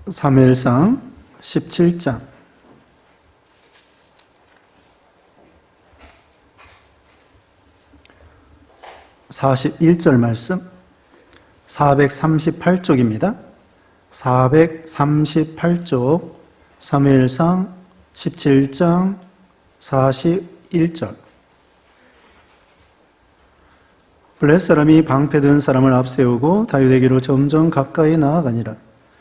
사무엘상 17장 41절 말씀 438쪽입니다. 438쪽 사무엘상 17장 41절. 블레셋 사람이 방패든 사람을 앞세우고 다윗에게로 점점 가까이 나아가니라.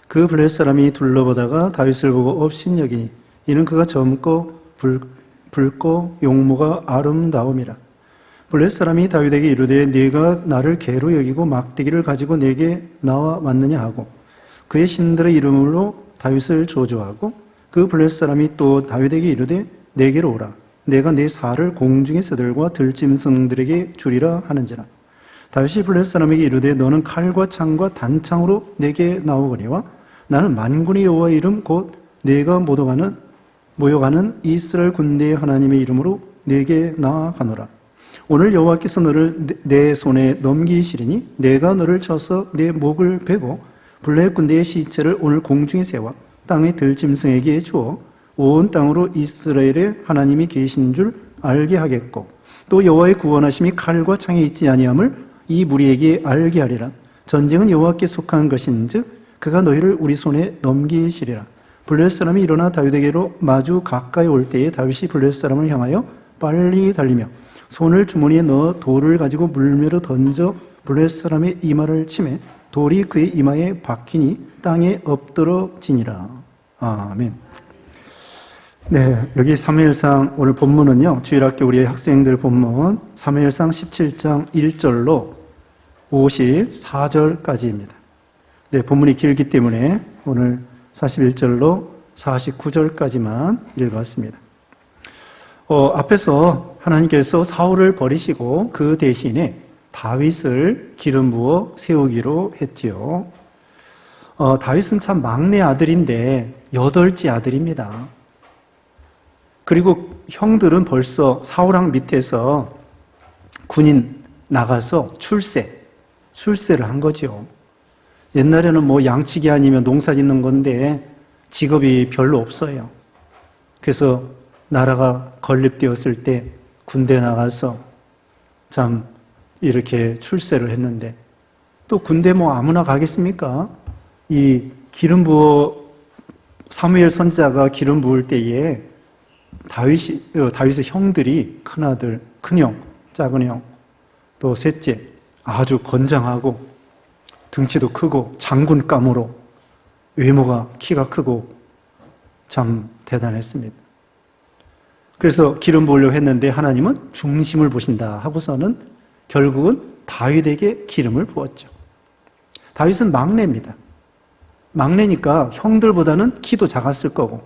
그 블레셋 사람이 둘러보다가 다윗을 보고 업신여기니 이는 그가 젊고 붉고 용모가 아름다움이라. 블레셋 사람이 다윗에게 이르되 네가 나를 개로 여기고 막대기를 가지고 내게 나와 왔느냐 하고 그의 신들의 이름으로 다윗을 조조하고 그 블레셋 사람이 또 다윗에게 이르되 내게로 오라. 내가 네 살을 공중의 새들과 들짐승들에게 주리라 하는지라. 다윗이 블레셋 사람에게 이르되 너는 칼과 창과 단창으로 내게 나오거니와 나는 만군의 여호와의 이름 곧 내가 모여가는 이스라엘 군대의 하나님의 이름으로 내게 나아가노라. 오늘 여호와께서 너를 내 손에 넘기시리니 내가 너를 쳐서 내 목을 베고 블레셋 군대의 시체를 오늘 공중에 세워 땅의 들짐승에게 주어 온 땅으로 이스라엘의 하나님이 계신 줄 알게 하겠고 또 여호와의 구원하심이 칼과 창에 있지 아니함을 이 무리에게 알게 하리라. 전쟁은 여호와께 속한 것인즉 그가 너희를 우리 손에 넘기시리라. 블레셋 사람이 일어나 다윗에게로 마주 가까이 올 때에 다윗이 블레셋 사람을 향하여 빨리 달리며 손을 주머니에 넣어 돌을 가지고 물매로 던져 블레셋 사람의 이마를 치매 돌이 그의 이마에 박히니 땅에 엎드러지니라. 아멘. 네, 여기 사무엘상 오늘 본문은요, 주일학교 우리 학생들 본문 사무엘상 17장 1절로 54절까지입니다. 네, 본문이 길기 때문에 오늘 41절로 49절까지만 읽었습니다. 앞에서 하나님께서 사울을 버리시고 그 대신에 다윗을 기름 부어 세우기로 했지요. 다윗은 참 막내 아들인데 8째 아들입니다. 그리고 형들은 벌써 사울왕 밑에서 군인 나가서 출세를 한 거죠. 옛날에는 뭐 양치기 아니면 농사 짓는 건데 직업이 별로 없어요. 그래서 나라가 건립되었을 때 군대 나가서 참 이렇게 출세를 했는데 또 군대 뭐 아무나 가겠습니까? 이 기름 부어 사무엘 선지자가 기름 부을 때에 다윗의 형들이 큰아들, 큰형, 작은형, 또 셋째 아주 건장하고 등치도 크고 장군감으로 외모가 키가 크고 참 대단했습니다. 그래서 기름 부으려고 했는데 하나님은 중심을 보신다 하고서는 결국은 다윗에게 기름을 부었죠. 다윗은 막내입니다. 막내니까 형들보다는 키도 작았을 거고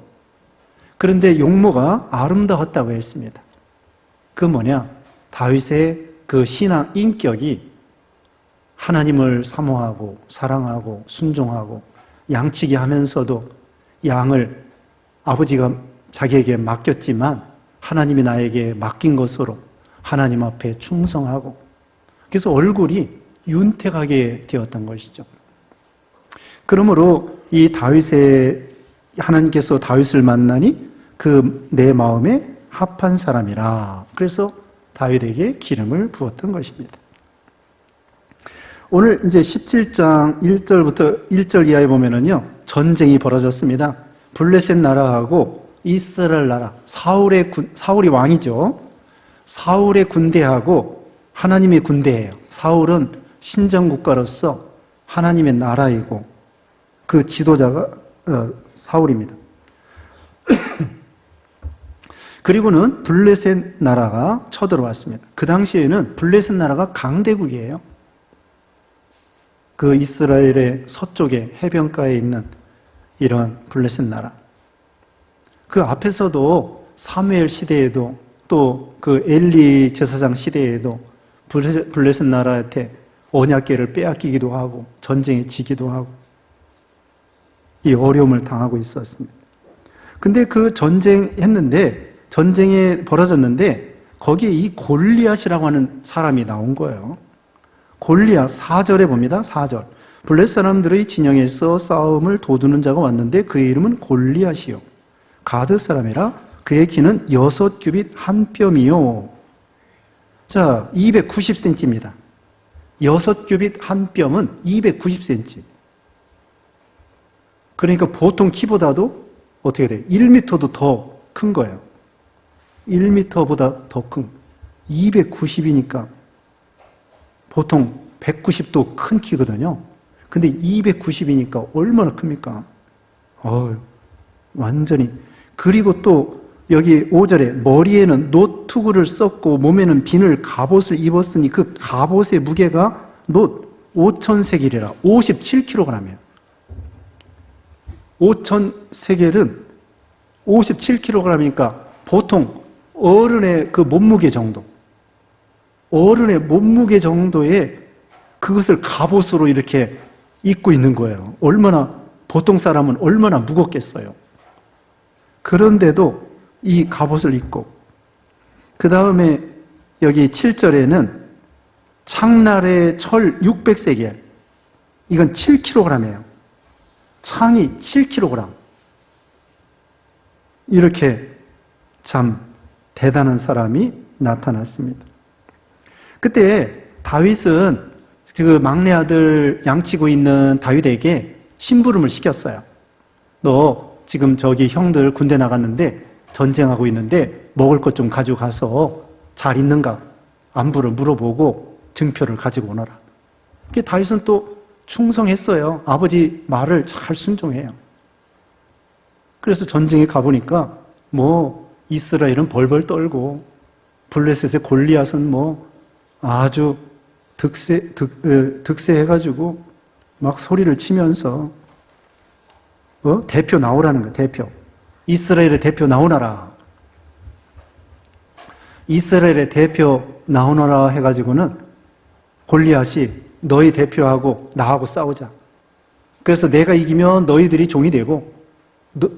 그런데 용모가 아름다웠다고 했습니다. 그 뭐냐? 다윗의 그 신앙 인격이 하나님을 사모하고 사랑하고 순종하고 양치기 하면서도 양을 아버지가 자기에게 맡겼지만 하나님이 나에게 맡긴 것으로 하나님 앞에 충성하고 그래서 얼굴이 윤택하게 되었던 것이죠. 그러므로 이 하나님께서 다윗을 만나니 그 내 마음에 합한 사람이라. 그래서 다윗에게 기름을 부었던 것입니다. 오늘 이제 17장 1절부터 1절 이하에 보면은요, 전쟁이 벌어졌습니다. 블레셋 나라하고 이스라엘 나라, 사울이 왕이죠. 사울의 군대하고 하나님의 군대예요. 사울은 신정국가로서 하나님의 나라이고 그 지도자가 사울입니다. 그리고는 블레셋 나라가 쳐들어왔습니다. 그 당시에는 블레셋 나라가 강대국이에요. 그 이스라엘의 서쪽에 해변가에 있는 이런 블레셋 나라. 그 앞에서도 사무엘 시대에도 또 그 엘리 제사장 시대에도 블레셋 나라한테 언약궤를 빼앗기기도 하고 전쟁에 지기도 하고 이 어려움을 당하고 있었습니다. 근데 그 전쟁에 벌어졌는데 거기에 이 골리앗이라고 하는 사람이 나온 거예요. 골리앗 4절에 봅니다. 4절. 블레 사람들의 진영에서 싸움을 도두는 자가 왔는데 그의 이름은 골리앗이요 가드 사람이라 그의 키는 6규빗 한 뼘이요. 자, 290cm입니다. 6규빗 한 뼘은 290cm. 그러니까 보통 키보다도 어떻게 돼요? 1m도 더 큰 거예요. 1m보다 더 큰. 290이니까 보통 190도 큰 키거든요. 근데 290이니까 얼마나 큽니까? 완전히. 그리고 또 여기 5절에 머리에는 노투구를 썼고 몸에는 비늘 갑옷을 입었으니 그 갑옷의 무게가 놋 5,000세겔이라 57kg이에요. 5,000세겔은 57kg이니까 보통 어른의 그 몸무게 정도, 어른의 몸무게 정도의 그것을 갑옷으로 이렇게 입고 있는 거예요. 보통 사람은 얼마나 무겁겠어요. 그런데도 이 갑옷을 입고, 그 다음에 여기 7절에는 창날의 철 600세겔, 이건 7kg이에요. 창이 7kg. 이렇게 참 대단한 사람이 나타났습니다. 그때 다윗은 그 막내 아들 양치고 있는 다윗에게 심부름을 시켰어요. 너 지금 저기 형들 군대 나갔는데 전쟁하고 있는데 먹을 것 좀 가지고 가서 잘 있는가 안부를 물어보고 증표를 가지고 오너라. 다윗은 또 충성했어요. 아버지 말을 잘 순종해요. 그래서 전쟁에 가보니까 이스라엘은 벌벌 떨고 블레셋의 골리앗은 아주 득세해가지고 막 소리를 치면서 대표 나오라는 거예요. 대표. 이스라엘의 대표 나오너라. 이스라엘의 대표 나오너라 해가지고는 골리앗이 너희 대표하고 나하고 싸우자. 그래서 내가 이기면 너희들이 종이 되고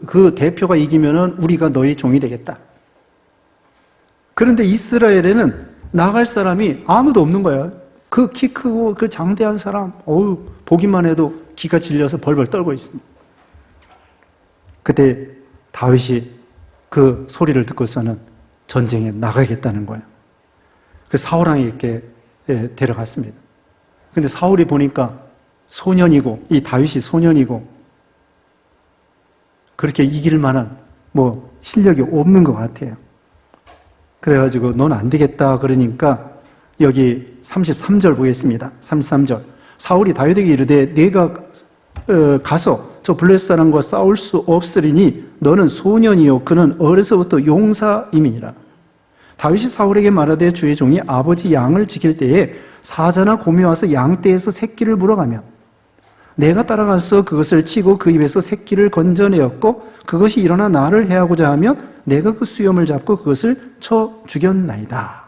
그 대표가 이기면은 우리가 너희 종이 되겠다. 그런데 이스라엘에는 나갈 사람이 아무도 없는 거야. 그 키 크고 그 장대한 사람, 보기만 해도 기가 질려서 벌벌 떨고 있습니다. 그때 다윗이 그 소리를 듣고서는 전쟁에 나가겠다는 거예요. 그래서 사울왕에게 데려갔습니다. 근데 사울이 보니까 소년이고, 이 다윗이 소년이고, 그렇게 이길 만한 실력이 없는 것 같아요. 그래가지고 넌 안 되겠다 그러니까 여기 33절 보겠습니다. 33절. 사울이 다윗에게 이르되 네가 가서 저 블레셋 사람과 싸울 수 없으리니 너는 소년이요 그는 어려서부터 용사임이니라. 다윗이 사울에게 말하되 주의 종이 아버지 양을 지킬 때에 사자나 곰이 와서 양떼에서 새끼를 물어가면 내가 따라가서 그것을 치고 그 입에서 새끼를 건져내었고 그것이 일어나 나를 해하고자 하면 내가 그 수염을 잡고 그것을 쳐 죽였나이다.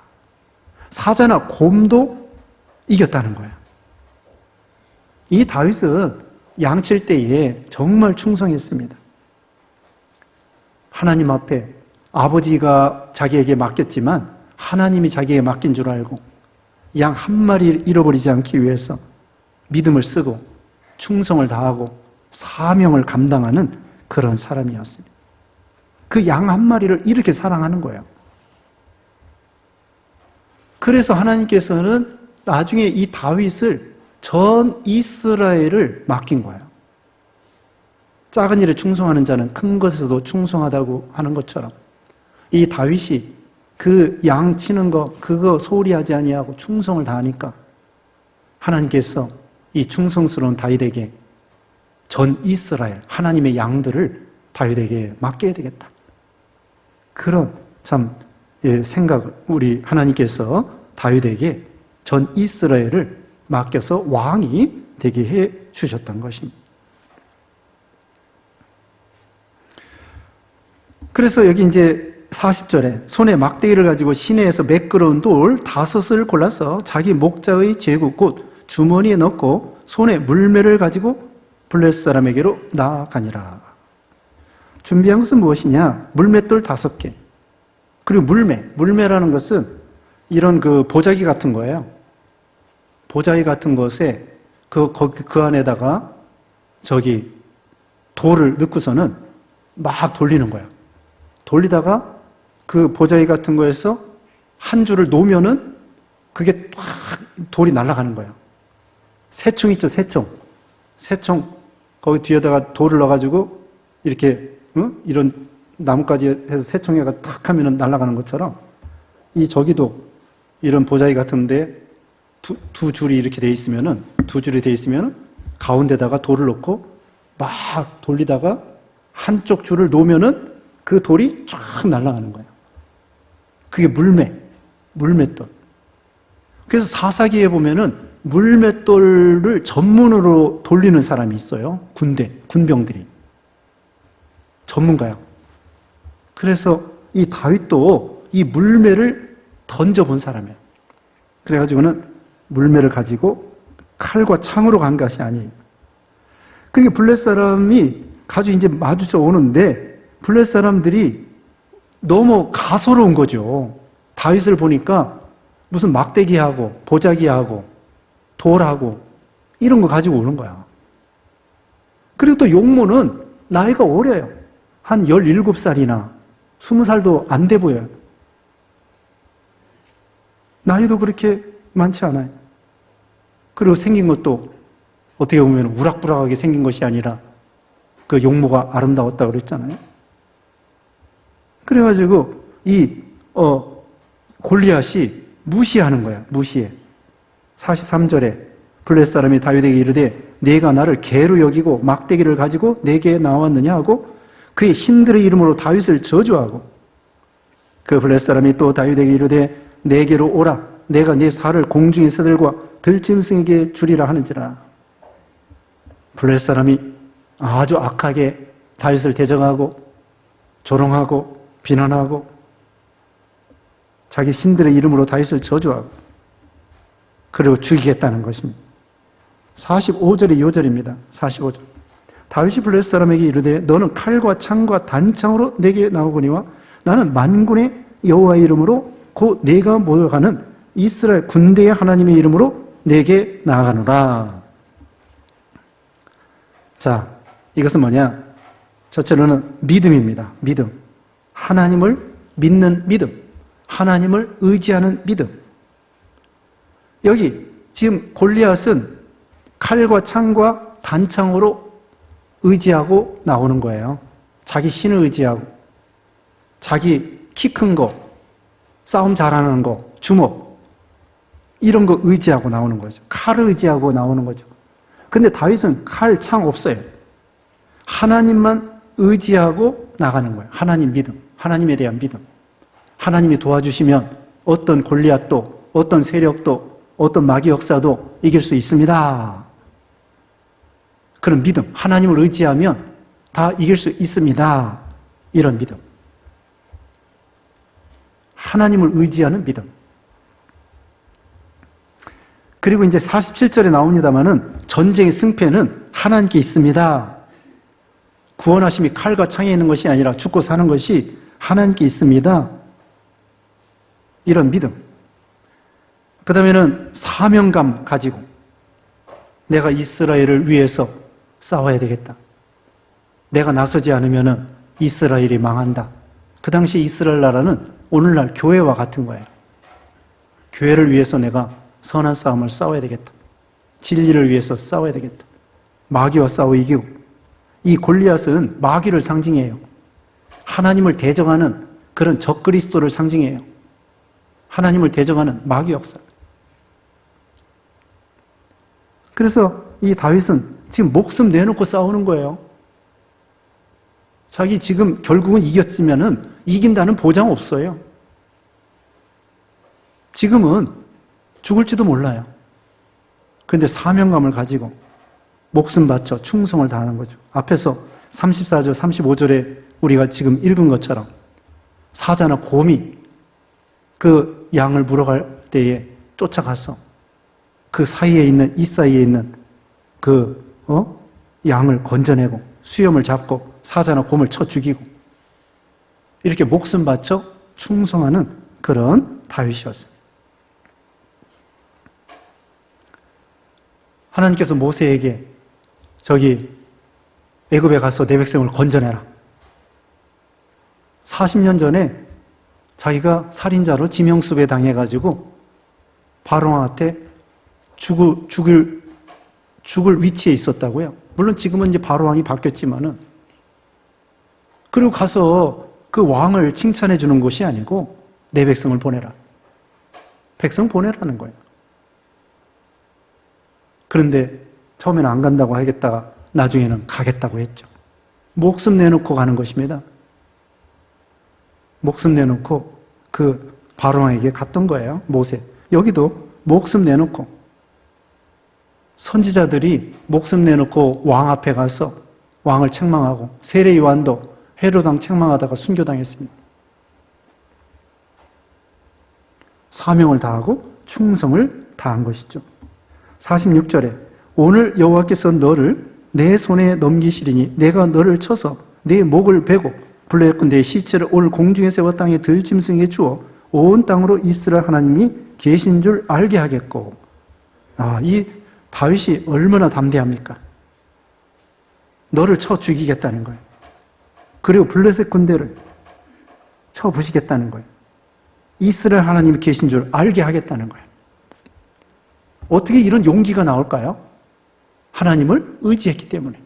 사자나 곰도 이겼다는 거야. 이 다윗은 양칠 때에 정말 충성했습니다. 하나님 앞에 아버지가 자기에게 맡겼지만 하나님이 자기에게 맡긴 줄 알고 양 한 마리 잃어버리지 않기 위해서 믿음을 쓰고 충성을 다하고 사명을 감당하는 그런 사람이었습니다. 그 양 한 마리를 이렇게 사랑하는 거예요. 그래서 하나님께서는 나중에 이 다윗을 전 이스라엘을 맡긴 거예요. 작은 일에 충성하는 자는 큰 것에서도 충성하다고 하는 것처럼 이 다윗이 그 양 치는 거 그거 소홀히 하지 아니하고 충성을 다하니까 하나님께서 이 충성스러운 다윗에게 전 이스라엘 하나님의 양들을 다윗에게 맡겨야 되겠다. 그런 참 생각을 우리 하나님께서 다윗에게 전 이스라엘을 맡겨서 왕이 되게 해 주셨던 것입니다. 그래서 여기 이제 40절에 손에 막대기를 가지고 시내에서 매끄러운 돌 5을 골라서 자기 목자의 제국 곧 주머니에 넣고 손에 물매를 가지고 블레셋 사람에게로 나아가니라. 준비한 것은 무엇이냐? 물맷돌 5개. 그리고 물매라는 것은 이런 그 보자기 같은 거예요. 보자기 같은 것에 그 안에다가 돌을 넣고서는 막 돌리는 거야. 돌리다가 그 보자기 같은 거에서 한 줄을 놓으면은 그게 확 돌이 날아가는 거야. 새총 있죠, 새총. 새총 거기 뒤에다가 돌을 넣어가지고 이렇게 이런 나뭇가지 해서 새총에가 탁 하면은 날아가는 것처럼 저기도 이런 보자기 같은데 두 줄이 이렇게 돼 있으면은 가운데다가 돌을 놓고 막 돌리다가 한쪽 줄을 놓으면은 그 돌이 쫙 날아가는 거예요. 그게 물맷돌. 그래서 사사기에 보면은 물맷돌을 전문으로 돌리는 사람이 있어요. 군병들이. 전문가요. 그래서 이 다윗도 이 물매를 던져본 사람이에요. 그래가지고는 물매를 가지고 칼과 창으로 간 것이 아니에요. 그러니까 블레 사람이 가지고 이제 마주쳐 오는데 블레 사람들이 너무 가소로운 거죠. 다윗을 보니까 무슨 막대기하고 보자기하고 돌하고 이런 거 가지고 오는 거야. 그리고 또 용모는 나이가 어려요. 한 17살이나 20살도 안 돼 보여요. 나이도 그렇게 많지 않아요. 그리고 생긴 것도 어떻게 보면 우락부락하게 생긴 것이 아니라 그 용모가 아름다웠다고 그랬잖아요. 그래가지고 골리앗이 무시하는 거야. 무시해. 43절에 블레셋 사람이 다윗에게 이르되 네가 나를 개로 여기고 막대기를 가지고 내게 나왔느냐 하고 그의 신들의 이름으로 다윗을 저주하고 그 블레셋 사람이 또 다윗에게 이르되 내게로 오라 내가 네 살을 공중의 새들과 들짐승에게 주리라 하는지라. 블레셋 사람이 아주 악하게 다윗을 대적하고 조롱하고 비난하고 자기 신들의 이름으로 다윗을 저주하고 그리고 죽이겠다는 것입니다. 45절이 2절입니다. 45절. 다윗이 블레셋 사람에게 이르되 너는 칼과 창과 단창으로 내게 나오거니와 나는 만군의 여호와의 이름으로 곧 내가 모여가는 이스라엘 군대의 하나님의 이름으로 내게 나아가노라. 자, 이것은 뭐냐? 첫째로는 믿음입니다. 믿음. 하나님을 믿는 믿음. 하나님을 의지하는 믿음. 여기 지금 골리앗은 칼과 창과 단창으로 의지하고 나오는 거예요. 자기 신을 의지하고 자기 키 큰 거, 싸움 잘하는 거, 주먹 이런 거 의지하고 나오는 거죠. 칼을 의지하고 나오는 거죠. 근데 다윗은 칼, 창 없어요. 하나님만 의지하고 나가는 거예요. 하나님 믿음, 하나님에 대한 믿음. 하나님이 도와주시면 어떤 골리앗도 어떤 세력도 어떤 마귀 역사도 이길 수 있습니다. 그런 믿음, 하나님을 의지하면 다 이길 수 있습니다. 이런 믿음. 하나님을 의지하는 믿음. 그리고 이제 47절에 나옵니다마는 전쟁의 승패는 하나님께 있습니다. 구원하심이 칼과 창에 있는 것이 아니라 죽고 사는 것이 하나님께 있습니다. 이런 믿음. 그 다음에는 사명감 가지고 내가 이스라엘을 위해서 싸워야 되겠다. 내가 나서지 않으면 이스라엘이 망한다. 그 당시 이스라엘 나라는 오늘날 교회와 같은 거예요. 교회를 위해서 내가 선한 싸움을 싸워야 되겠다. 진리를 위해서 싸워야 되겠다. 마귀와 싸워 이기고. 이 골리앗은 마귀를 상징해요. 하나님을 대적하는 그런 적그리스도를 상징해요. 하나님을 대적하는 마귀 역사. 그래서 이 다윗은 지금 목숨 내놓고 싸우는 거예요. 자기 지금 결국은 이겼으면은 이긴다는 보장 없어요. 지금은 죽을지도 몰라요. 그런데 사명감을 가지고 목숨 바쳐 충성을 다하는 거죠. 앞에서 34절, 35절에 우리가 지금 읽은 것처럼 사자나 곰이 그 양을 물어갈 때에 쫓아가서 그 사이에 있는, 이 사이에 있는 양을 건져내고 수염을 잡고 사자나 곰을 쳐 죽이고 이렇게 목숨 바쳐 충성하는 그런 다윗이었습니다. 하나님께서 모세에게 저기 애굽에 가서 내 백성을 건져내라. 40년 전에 자기가 살인자로 지명수배 당해가지고 바로왕한테 죽을 위치에 있었다고요. 물론 지금은 이제 바로왕이 바뀌었지만은, 그리고 가서 그 왕을 칭찬해 주는 것이 아니고 내 백성을 보내라. 백성 보내라는 거예요. 그런데 처음에는 안 간다고 하겠다가 나중에는 가겠다고 했죠. 목숨 내놓고 가는 것입니다. 목숨 내놓고 그 바로왕에게 갔던 거예요. 모세. 여기도 목숨 내놓고, 선지자들이 목숨 내놓고 왕 앞에 가서 왕을 책망하고, 세례 요한도 헤롯 왕 책망하다가 순교당했습니다. 사명을 다하고 충성을 다한 것이죠. 46절에 오늘 여호와께서 너를 내 손에 넘기시리니 내가 너를 쳐서 네 목을 베고 블레셋군대의 시체를 오늘 공중에 세워 땅에 들짐승에게 주어 온 땅으로 이스라엘 하나님이 계신 줄 알게 하겠고. 이 다윗이 얼마나 담대합니까? 너를 쳐 죽이겠다는 거예요. 그리고 블레셋 군대를 쳐 부시겠다는 거예요. 이스라엘 하나님이 계신 줄 알게 하겠다는 거예요. 어떻게 이런 용기가 나올까요? 하나님을 의지했기 때문에.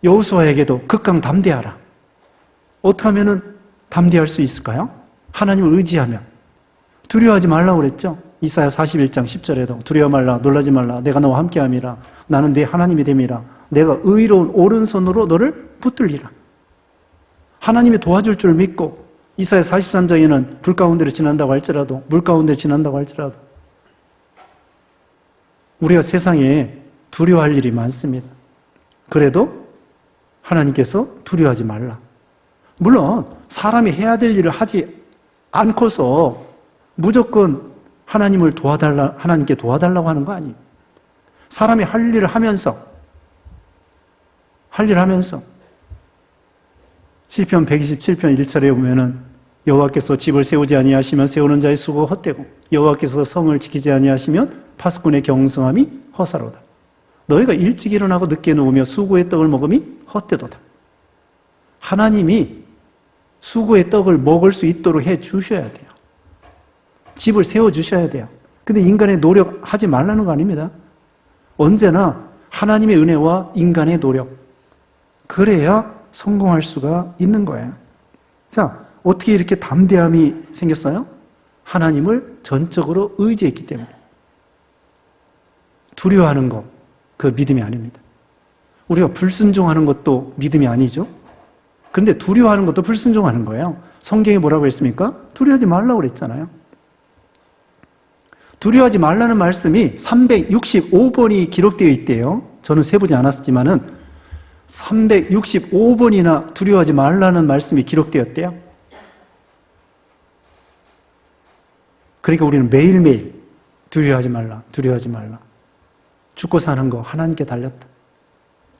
여호수아에게도 극강담대하라. 어떻게 하면 담대할 수 있을까요? 하나님을 의지하면. 두려워하지 말라고 그랬죠. 이사야 41장 10절에도 두려워 말라, 놀라지 말라, 내가 너와 함께함이라, 나는 네 하나님이 됨이라, 내가 의로운 오른손으로 너를 붙들리라. 하나님이 도와줄 줄 믿고, 이사야 43장에는 불 가운데를 지난다고 할지라도, 물 가운데를 지난다고 할지라도, 우리가 세상에 두려워할 일이 많습니다. 그래도 하나님께서 두려워하지 말라. 물론 사람이 해야 될 일을 하지 않고서 무조건 하나님께 도와달라고 하는 거 아니에요. 사람이 할 일을 하면서 시편 127편 1절에 보면은 여호와께서 집을 세우지 아니하시면 세우는 자의 수고가 헛되고 여호와께서 성을 지키지 아니하시면 파수꾼의 경성함이 허사로다. 너희가 일찍 일어나고 늦게 누우며 수고의 떡을 먹음이 헛되도다. 하나님이 수고의 떡을 먹을 수 있도록 해 주셔야 돼요. 집을 세워주셔야 돼요. 근데 인간의 노력하지 말라는 거 아닙니다. 언제나 하나님의 은혜와 인간의 노력, 그래야 성공할 수가 있는 거예요. 자, 어떻게 이렇게 담대함이 생겼어요? 하나님을 전적으로 의지했기 때문에. 두려워하는 거, 그 믿음이 아닙니다. 우리가 불순종하는 것도 믿음이 아니죠. 그런데 두려워하는 것도 불순종하는 거예요. 성경에 뭐라고 했습니까? 두려워하지 말라고 그랬잖아요. 두려워하지 말라는 말씀이 365번이 기록되어 있대요. 저는 세보지 않았지만은 365번이나 두려워하지 말라는 말씀이 기록되었대요. 그러니까 우리는 매일매일 두려워하지 말라, 두려워하지 말라. 죽고 사는 거 하나님께 달렸다.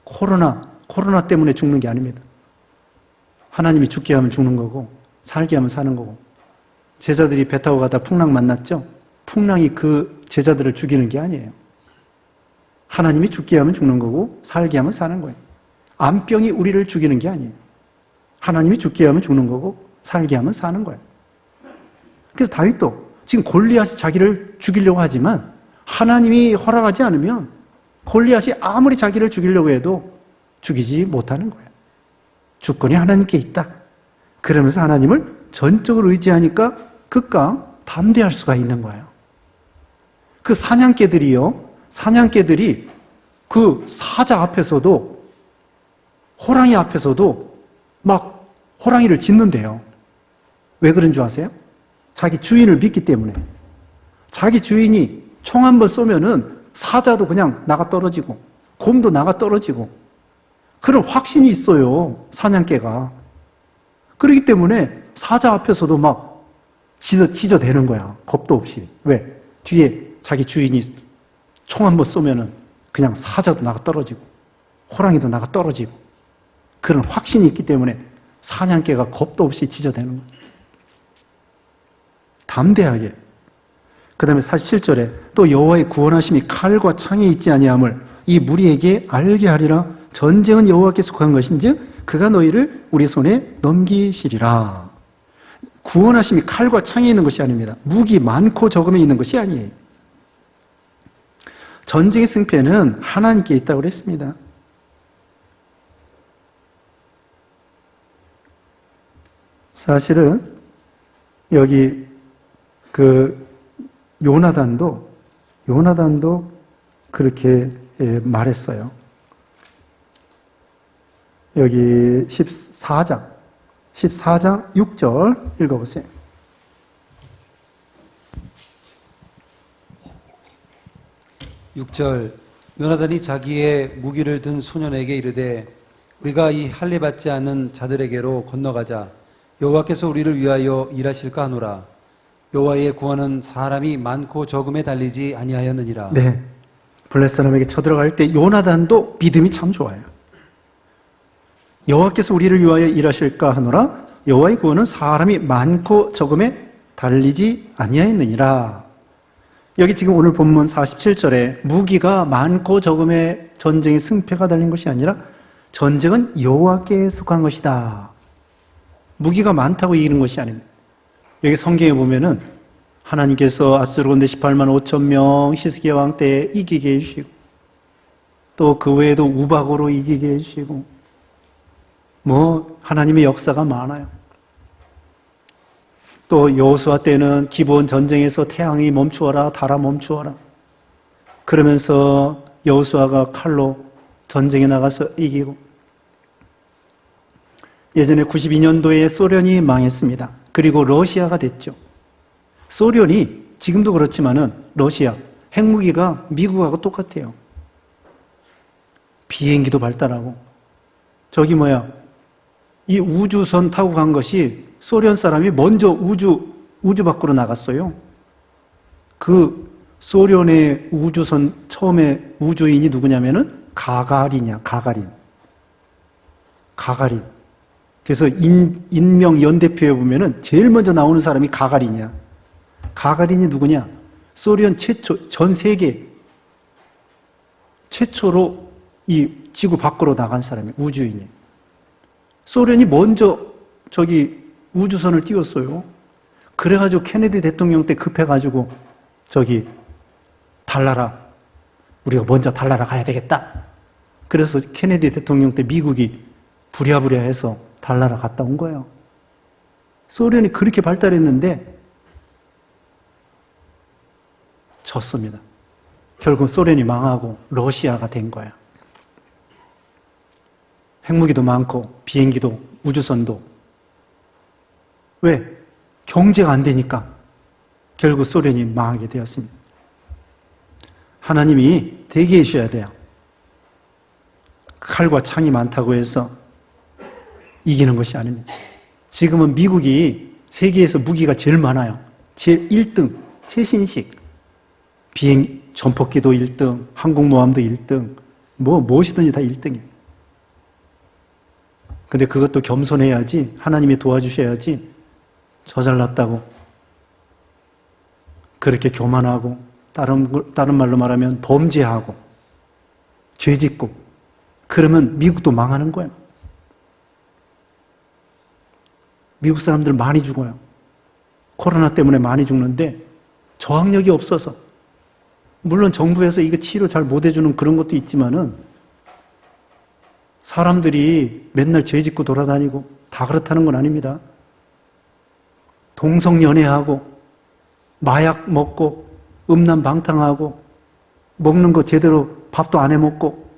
코로나 때문에 죽는 게 아닙니다. 하나님이 죽게 하면 죽는 거고 살게 하면 사는 거고. 제자들이 배 타고 가다 풍랑 만났죠? 풍랑이 그 제자들을 죽이는 게 아니에요. 하나님이 죽게 하면 죽는 거고 살게 하면 사는 거예요. 암병이 우리를 죽이는 게 아니에요. 하나님이 죽게 하면 죽는 거고 살게 하면 사는 거예요. 그래서 다윗도 지금 골리앗이 자기를 죽이려고 하지만 하나님이 허락하지 않으면 골리앗이 아무리 자기를 죽이려고 해도 죽이지 못하는 거예요. 주권이 하나님께 있다. 그러면서 하나님을 전적으로 의지하니까 극강 담대할 수가 있는 거예요. 그 사냥개들이 그 사자 앞에서도 호랑이 앞에서도 막 호랑이를 짖는데요. 왜 그런 줄 아세요? 자기 주인을 믿기 때문에. 자기 주인이 총 한 번 쏘면은 사자도 그냥 나가 떨어지고 곰도 나가 떨어지고 그런 확신이 있어요. 사냥개가. 그렇기 때문에 사자 앞에서도 막 짖어대는 거야. 겁도 없이. 왜? 뒤에 자기 주인이 총 한 번 쏘면은 그냥 사자도 나가 떨어지고 호랑이도 나가 떨어지고 그런 확신이 있기 때문에 사냥개가 겁도 없이 짖어대는 거예요. 담대하게. 그 다음에 47절에 또 여호와의 구원하심이 칼과 창에 있지 아니함을 이 무리에게 알게 하리라. 전쟁은 여호와께 속한 것인즉 그가 너희를 우리 손에 넘기시리라. 구원하심이 칼과 창에 있는 것이 아닙니다. 무기 많고 적음에 있는 것이 아니에요. 전쟁의 승패는 하나님께 있다고 그랬습니다. 사실은 여기 요나단도 그렇게 말했어요. 여기 14장 6절 읽어보세요. 요나단이 자기의 무기를 든 소년에게 이르되 우리가 이 할례 받지 않은 자들에게로 건너가자. 여호와께서 우리를 위하여 일하실까 하노라. 여호와의 구원은 사람이 많고 적음에 달리지 아니하였느니라. 네, 블레 사람에게 쳐들어갈 때 요나단도 믿음이 참 좋아요. 여호와께서 우리를 위하여 일하실까 하노라. 여호와의 구원은 사람이 많고 적음에 달리지 아니하였느니라. 여기 지금 오늘 본문 47절에 무기가 많고 적음에 전쟁의 승패가 달린 것이 아니라 전쟁은 여호와께 속한 것이다. 무기가 많다고 이기는 것이 아닙니다. 여기 성경에 보면은 하나님께서 아스로 군대 18만 5천 명 히스기야 왕 때 이기게 해주시고 또 그 외에도 우박으로 이기게 해주시고 하나님의 역사가 많아요. 또 여호수아 때는 기본 전쟁에서 태양이 멈추어라, 달아 멈추어라. 그러면서 여호수아가 칼로 전쟁에 나가서 이기고 예전에 92년도에 소련이 망했습니다. 그리고 러시아가 됐죠. 소련이 지금도 그렇지만은 러시아 핵무기가 미국하고 똑같아요. 비행기도 발달하고 이 우주선 타고 간 것이 소련 사람이 먼저 우주 밖으로 나갔어요. 그 소련의 우주선 처음에 우주인이 누구냐면은 가가린. 그래서 인명 연대표에 보면은 제일 먼저 나오는 사람이 가가린이야. 가가린이 누구냐? 소련 전 세계 최초로 이 지구 밖으로 나간 사람이 우주인이에요. 소련이 먼저 우주선을 띄웠어요. 그래가지고 케네디 대통령 때 급해가지고 달나라, 우리가 먼저 달나라 가야 되겠다. 그래서 케네디 대통령 때 미국이 부랴부랴 해서 달나라 갔다 온 거예요. 소련이 그렇게 발달했는데 졌습니다. 결국 소련이 망하고 러시아가 된 거예요. 핵무기도 많고 비행기도 우주선도. 왜? 경제가 안 되니까 결국 소련이 망하게 되었습니다. 하나님이 대기해 주셔야 돼요. 칼과 창이 많다고 해서 이기는 것이 아닙니다. 지금은 미국이 세계에서 무기가 제일 많아요. 제일 1등, 최신식. 전폭기도 1등, 항공모함도 1등, 무엇이든지 다 1등이에요. 근데 그것도 겸손해야지, 하나님이 도와주셔야지, 저 잘났다고, 그렇게 교만하고, 다른 말로 말하면 범죄하고, 죄짓고, 그러면 미국도 망하는 거예요. 미국 사람들 많이 죽어요. 코로나 때문에 많이 죽는데 저항력이 없어서. 물론 정부에서 이거 치료 잘 못 해주는 그런 것도 있지만은 사람들이 맨날 죄 짓고 돌아다니고 다 그렇다는 건 아닙니다. 동성연애하고 마약 먹고 음란방탕하고 먹는 거 제대로 밥도 안 해 먹고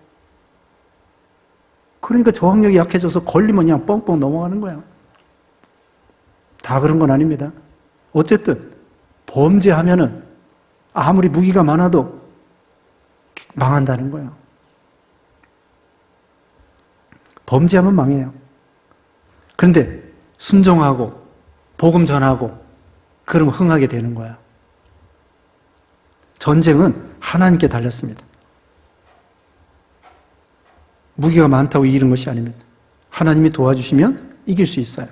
그러니까 저항력이 약해져서 걸리면 그냥 뻥뻥 넘어가는 거야. 다 그런 건 아닙니다. 어쨌든 범죄하면은 아무리 무기가 많아도 망한다는 거예요. 범죄하면 망해요. 그런데 순종하고 복음 전하고 그러면 흥하게 되는 거야. 전쟁은 하나님께 달렸습니다. 무기가 많다고 이기는 것이 아닙니다. 하나님이 도와주시면 이길 수 있어요.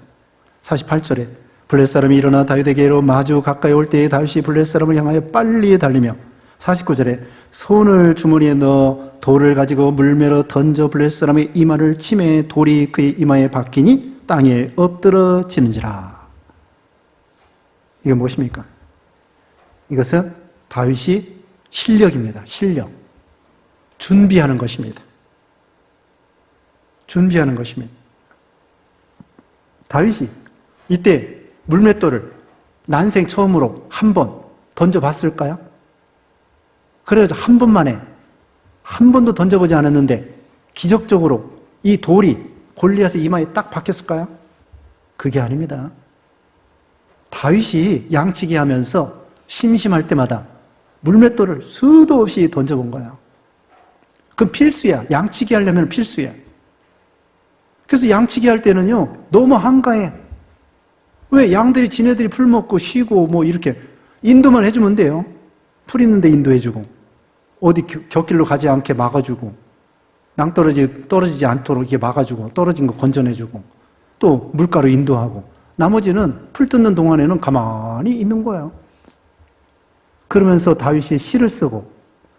48절에 블레셋 사람이 일어나 다윗에게로 마주 가까이 올 때에 다윗이 블레셋 사람을 향하여 빨리 달리며 49절에 손을 주머니에 넣어 돌을 가지고 물매로 던져 블레셋 사람의 이마를 치매 돌이 그의 이마에 박히니 땅에 엎드러지는지라. 이게 무엇입니까? 이것은 다윗이 실력입니다. 실력. 준비하는 것입니다. 준비하는 것입니다. 다윗이 이때 물맷돌을 난생 처음으로 한 번 던져봤을까요? 그래가지고 한 번만에 한 번도 던져보지 않았는데 기적적으로 이 돌이 골리앗의 이마에 딱 박혔을까요? 그게 아닙니다. 다윗이 양치기 하면서 심심할 때마다 물맷돌을 수도 없이 던져본 거예요. 그건 필수야. 양치기 하려면 필수야. 그래서 양치기 할 때는요, 너무 한가해. 왜? 양들이 지네들이 풀 먹고 쉬고 뭐 이렇게 인도만 해주면 돼요. 풀 있는데 인도해주고, 어디 곁길로 가지 않게 막아주고, 떨어지지 않도록 이렇게 막아주고, 떨어진 거 건져내주고, 또 물가로 인도하고, 나머지는 풀 뜯는 동안에는 가만히 있는 거예요. 그러면서 다윗이 시를 쓰고,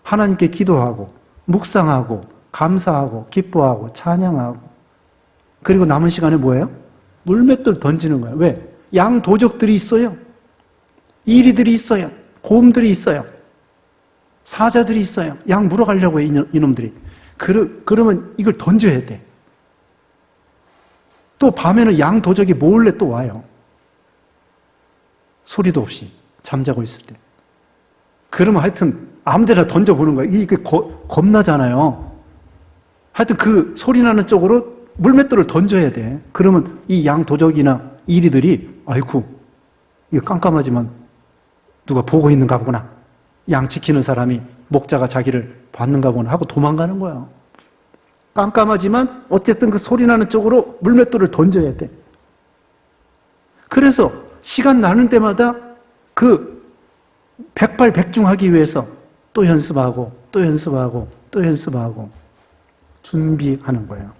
하나님께 기도하고, 묵상하고, 감사하고, 기뻐하고, 찬양하고, 그리고 남은 시간에 뭐예요? 물맷돌 던지는 거예요. 왜? 양 도적들이 있어요. 이리들이 있어요. 곰들이 있어요. 사자들이 있어요. 양 물어가려고 해요, 이놈들이. 그러면 이걸 던져야 돼. 또 밤에는 양 도적이 몰래 또 와요. 소리도 없이 잠자고 있을 때. 그러면 하여튼 아무데나 던져보는 거예요. 이게 겁나잖아요. 하여튼 그 소리 나는 쪽으로 물맷돌을 던져야 돼. 그러면 이 양 도적이나 이리들이 아이고 이거 깜깜하지만 누가 보고 있는가 보구나. 양 지키는 사람이 목자가 자기를 봤는가 보구나 하고 도망가는 거야. 깜깜하지만 어쨌든 그 소리 나는 쪽으로 물맷돌을 던져야 돼. 그래서 시간 나는 때마다 그 백발백중하기 위해서 또 연습하고 또 연습하고 또 연습하고 준비하는 거예요.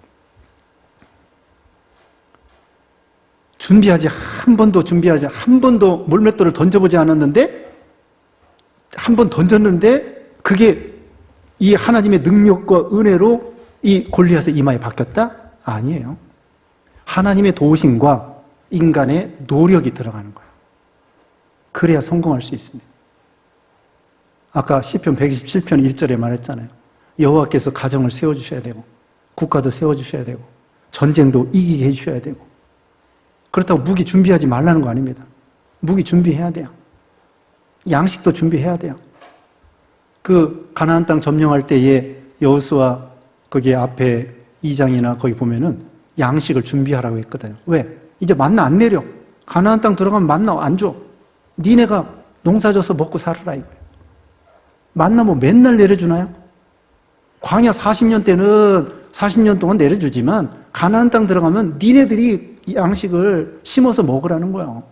한 번도 물맷돌을 던져보지 않았는데 한 번 던졌는데 그게 이 하나님의 능력과 은혜로 이 골리앗의 이마에 박혔다? 아니에요. 하나님의 도우심과 인간의 노력이 들어가는 거예요. 그래야 성공할 수 있습니다. 아까 시편 127편 1절에 말했잖아요. 여호와께서 가정을 세워주셔야 되고 국가도 세워주셔야 되고 전쟁도 이기게 해주셔야 되고 그렇다고 무기 준비하지 말라는 거 아닙니다. 무기 준비해야 돼요. 양식도 준비해야 돼요. 그 가나안 땅 점령할 때에 여호수아 거기 앞에 2장이나 거기 보면은 양식을 준비하라고 했거든요. 왜? 이제 만나 안 내려. 가나안 땅 들어가면 만나 안 줘. 니네가 농사져서 먹고 살아라 이거예요. 만나 뭐 맨날 내려주나요? 광야 40년 때는 40년 동안 내려주지만 가나안 땅 들어가면 니네들이 양식을 심어서 먹으라는 거예요.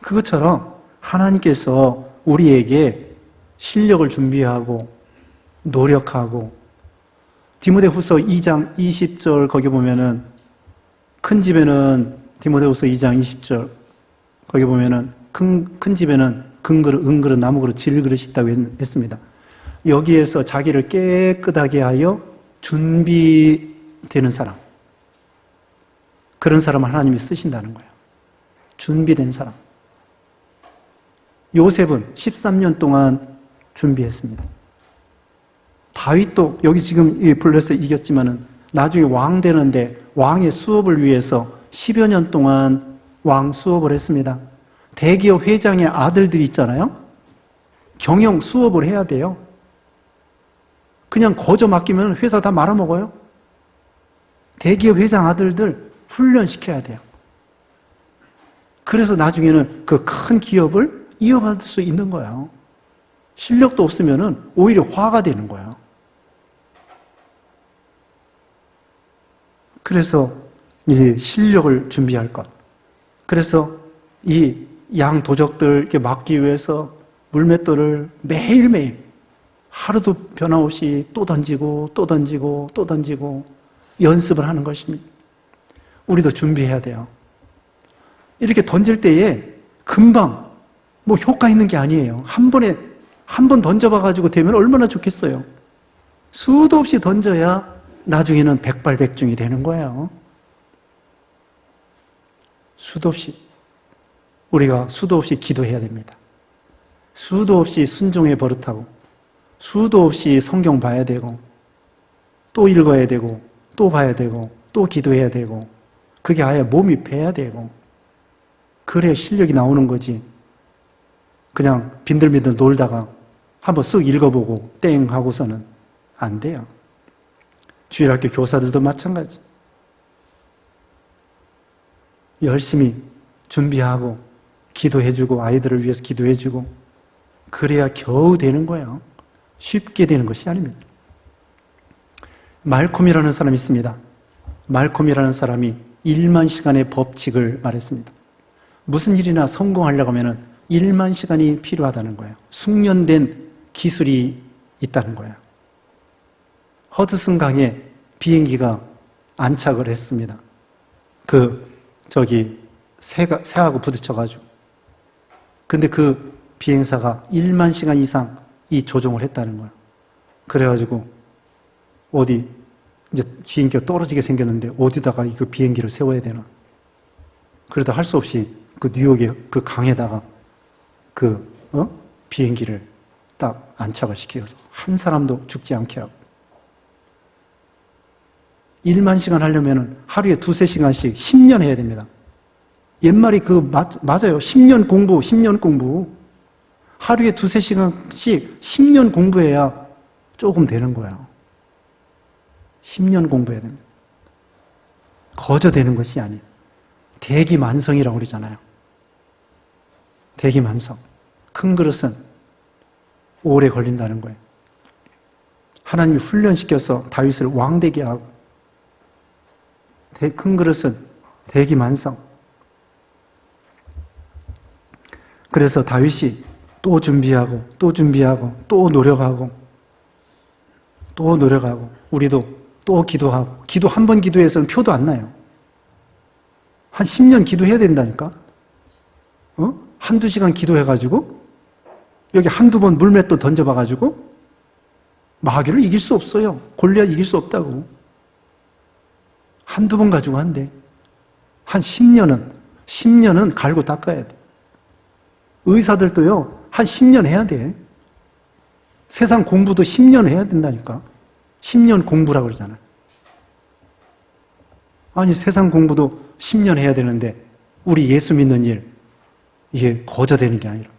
그것처럼 하나님께서 우리에게 실력을 준비하고 노력하고 디모데후서 2장 20절 거기 보면은 큰 집에는 디모데후서 2장 20절 거기 보면은 큰 집에는 은그릇 나무그릇 질그릇이 있다고 했습니다. 여기에서 자기를 깨끗하게 하여 준비되는 사람, 그런 사람을 하나님이 쓰신다는 거예요. 준비된 사람. 요셉은 13년 동안 준비했습니다. 다윗도 여기 지금 이 블레셋 이겼지만은 나중에 왕 되는데 왕의 수업을 위해서 10여 년 동안 왕 수업을 했습니다. 대기업 회장의 아들들이 있잖아요. 경영 수업을 해야 돼요. 그냥 거저 맡기면 회사 다 말아먹어요. 대기업 회장 아들들 훈련시켜야 돼요. 그래서 나중에는 그 큰 기업을 이어받을 수 있는 거예요. 실력도 없으면 오히려 화가 되는 거예요. 그래서 이 실력을 준비할 것. 그래서 이 양 도적들 이렇게 막기 위해서 물맷돌을 매일매일 하루도 변함없이 또 던지고 또 던지고 또 던지고 연습을 하는 것입니다. 우리도 준비해야 돼요. 이렇게 던질 때에 금방 뭐 효과 있는 게 아니에요. 한 번 던져봐가지고 되면 얼마나 좋겠어요. 수도 없이 던져야 나중에는 백발백중이 되는 거예요. 수도 없이. 우리가 수도 없이 기도해야 됩니다. 수도 없이 순종의 버릇하고, 수도 없이 성경 봐야 되고, 또 읽어야 되고, 또 봐야 되고, 또 기도해야 되고, 그게 아예 몸이 배야 되고, 그래야 실력이 나오는 거지. 그냥 빈들빈들 놀다가 한번 쓱 읽어보고 땡 하고서는 안 돼요. 주일학교 교사들도 마찬가지. 열심히 준비하고 기도해주고 아이들을 위해서 기도해주고 그래야 겨우 되는 거예요. 쉽게 되는 것이 아닙니다. 말콤이라는 사람이 있습니다. 말콤이라는 사람이 1만 시간의 법칙을 말했습니다. 무슨 일이나 성공하려고 하면 1만 시간이 필요하다는 거예요. 숙련된 기술이 있다는 거예요. 허드슨 강에 비행기가 안착을 했습니다. 새하고 부딪혀가지고. 근데 그 비행사가 1만 시간 이상 이 조종을 했다는 거예요. 그래가지고 이제 비행기가 떨어지게 생겼는데 어디다가 그 비행기를 세워야 되나. 그러다 할 수 없이 그 뉴욕의 그 강에다가 비행기를 딱 안착을 시켜서 한 사람도 죽지 않게 하고. 1만 시간 하려면 하루에 2-3시간씩 10년 해야 됩니다. 옛말이 맞아요. 10년 공부. 하루에 2-3시간씩 10년 공부해야 조금 되는 거예요. 10년 공부해야 됩니다. 거저 되는 것이 아니에요. 대기만성이라고 그러잖아요. 대기만성. 큰 그릇은 오래 걸린다는 거예요. 하나님이 훈련시켜서 다윗을 왕되게 하고, 큰 그릇은 대기만성. 그래서 다윗이 또 준비하고 또 노력하고 우리도 또 기도하고, 기도 한 번 기도해서는 표도 안 나요. 한 10년 기도해야 된다니까. 한두 시간 기도해가지고 여기 한두 번 물맷도 던져봐가지고 마귀를 이길 수 없어요. 골리앗 이길 수 없다고. 한두 번 가지고 한대. 한 10년은 갈고 닦아야 돼. 의사들도요, 한 10년 해야 돼. 세상 공부도 10년 해야 된다니까. 10년 공부라고 그러잖아요. 아니, 세상 공부도 10년 해야 되는데, 우리 예수 믿는 일, 이게 거저되는 게 아니라.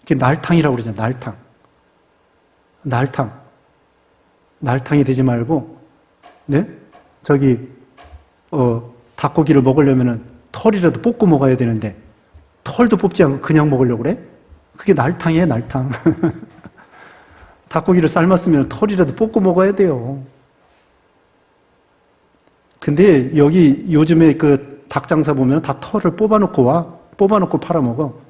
이게 날탕이라고 그러잖아요, 날탕. 날탕이 되지 말고, 네? 닭고기를 먹으려면은 털이라도 뽑고 먹어야 되는데, 털도 뽑지 않고 그냥 먹으려고 그래? 그게 날탕이에요, 날탕. 닭고기를 삶았으면 털이라도 뽑고 먹어야 돼요. 근데 여기 요즘에 그 닭장사 보면 다 털을 뽑아놓고 팔아먹어.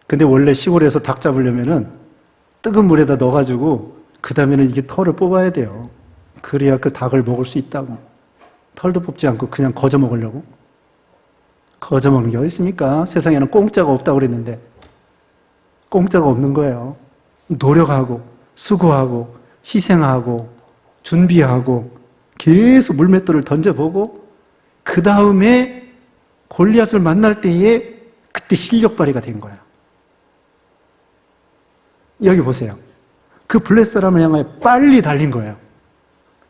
근데 원래 시골에서 닭 잡으려면은 뜨거운 물에다 넣어가지고 그 다음에는 이게 털을 뽑아야 돼요. 그래야 그 닭을 먹을 수 있다고. 털도 뽑지 않고 그냥 거저 먹으려고? 거저 먹는 게 어디 있습니까? 세상에는 공짜가 없다고 그랬는데 공짜가 없는 거예요. 노력하고 수고하고 희생하고 준비하고 계속 물맷돌을 던져보고 그 다음에 골리앗을 만날 때에 그때 실력 발휘가 된 거야. 여기 보세요. 그 블레셋 사람을 향하여 빨리 달린 거예요.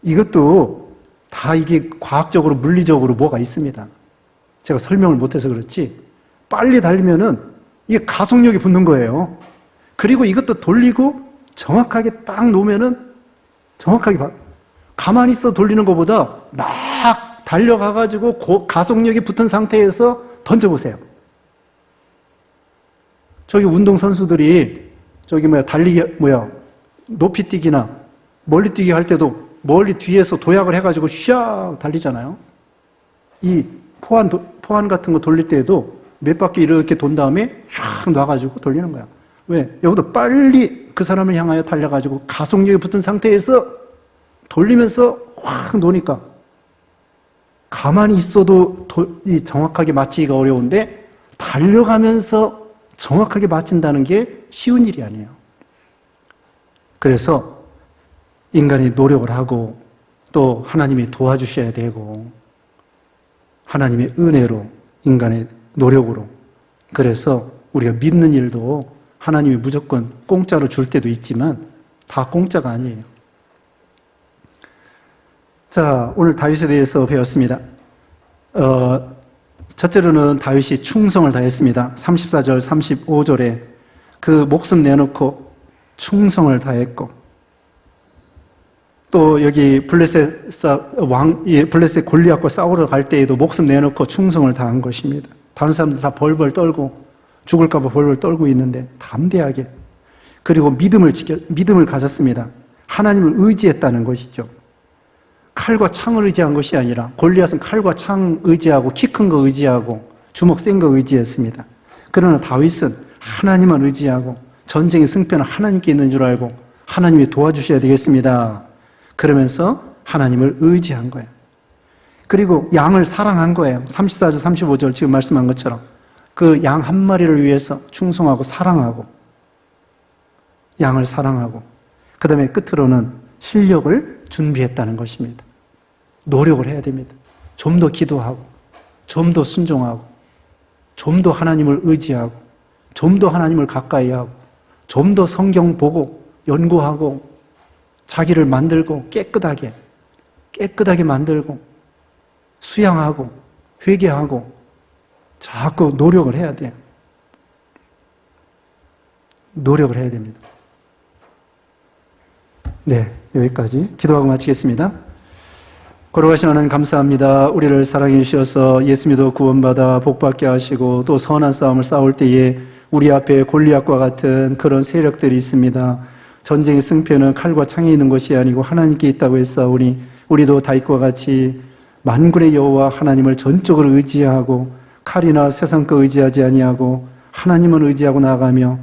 이것도 다 이게 과학적으로 물리적으로 뭐가 있습니다. 제가 설명을 못해서 그렇지 빨리 달리면은 이게 가속력이 붙는 거예요. 그리고 이것도 돌리고 정확하게 딱 놓으면은 정확하게 가만히 있어 돌리는 것보다 막 달려가가지고 가속력이 붙은 상태에서 던져보세요. 저기 운동선수들이 높이뛰기나 멀리뛰기 할 때도 멀리 뒤에서 도약을 해가지고 샥 달리잖아요. 이 포환 같은 거 돌릴 때에도 몇 바퀴 이렇게 돈 다음에 샥 놔가지고 돌리는 거야. 왜? 여기도 빨리 그 사람을 향하여 달려가지고 가속력이 붙은 상태에서 돌리면서 확 놓으니까 가만히 있어도 정확하게 맞히기가 어려운데 달려가면서 정확하게 맞춘다는 게 쉬운 일이 아니에요. 그래서 인간이 노력을 하고 또 하나님이 도와주셔야 되고 하나님의 은혜로 인간의 노력으로 그래서 우리가 믿는 일도 하나님이 무조건 공짜로 줄 때도 있지만 다 공짜가 아니에요. 자, 오늘 다윗에 대해서 배웠습니다. 첫째로는 다윗이 충성을 다했습니다. 34절, 35절에 그 목숨 내놓고 충성을 다했고 또 여기 블레셋 골리앗과 싸우러 갈 때에도 목숨 내놓고 충성을 다한 것입니다. 다른 사람들 다 벌벌 떨고 죽을까 봐 벌벌 떨고 있는데 담대하게 그리고 믿음을 가졌습니다. 하나님을 의지했다는 것이죠. 칼과 창을 의지한 것이 아니라 골리앗은 칼과 창 의지하고 키 큰 거 의지하고 주먹 센 거 의지했습니다. 그러나 다윗은 하나님만 의지하고 전쟁의 승패는 하나님께 있는 줄 알고 하나님이 도와주셔야 되겠습니다. 그러면서 하나님을 의지한 거예요. 그리고 양을 사랑한 거예요. 34절, 35절 지금 말씀한 것처럼 그 양 한 마리를 위해서 충성하고 사랑하고 양을 사랑하고 그 다음에 끝으로는 실력을 준비했다는 것입니다. 노력을 해야 됩니다. 좀 더 기도하고 좀 더 순종하고 좀 더 하나님을 의지하고 좀 더 하나님을 가까이 하고 좀 더 성경 보고 연구하고 자기를 만들고 깨끗하게 만들고 수양하고 회개하고 자꾸 노력을 해야 돼요. 노력을 해야 됩니다. 네, 여기까지 기도하고 마치겠습니다. 걸어가신 하나님 감사합니다. 우리를 사랑해 주셔서 예수 믿어 구원받아 복받게 하시고 또 선한 싸움을 싸울 때에 우리 앞에 골리앗과 같은 그런 세력들이 있습니다. 전쟁의 승패는 칼과 창에 있는 것이 아니고 하나님께 있다고 했사오니 우리도 다윗과 같이 만군의 여호와 하나님을 전적으로 의지하고 칼이나 세상 거 의지하지 아니하고 하나님을 의지하고 나아가며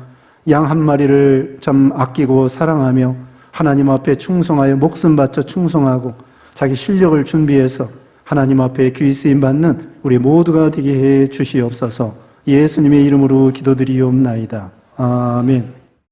양 한 마리를 참 아끼고 사랑하며 하나님 앞에 충성하여 목숨 바쳐 충성하고 자기 실력을 준비해서 하나님 앞에 귀히 쓰임 받는 우리 모두가 되게 해 주시옵소서. 예수님의 이름으로 기도드리옵나이다. 아멘.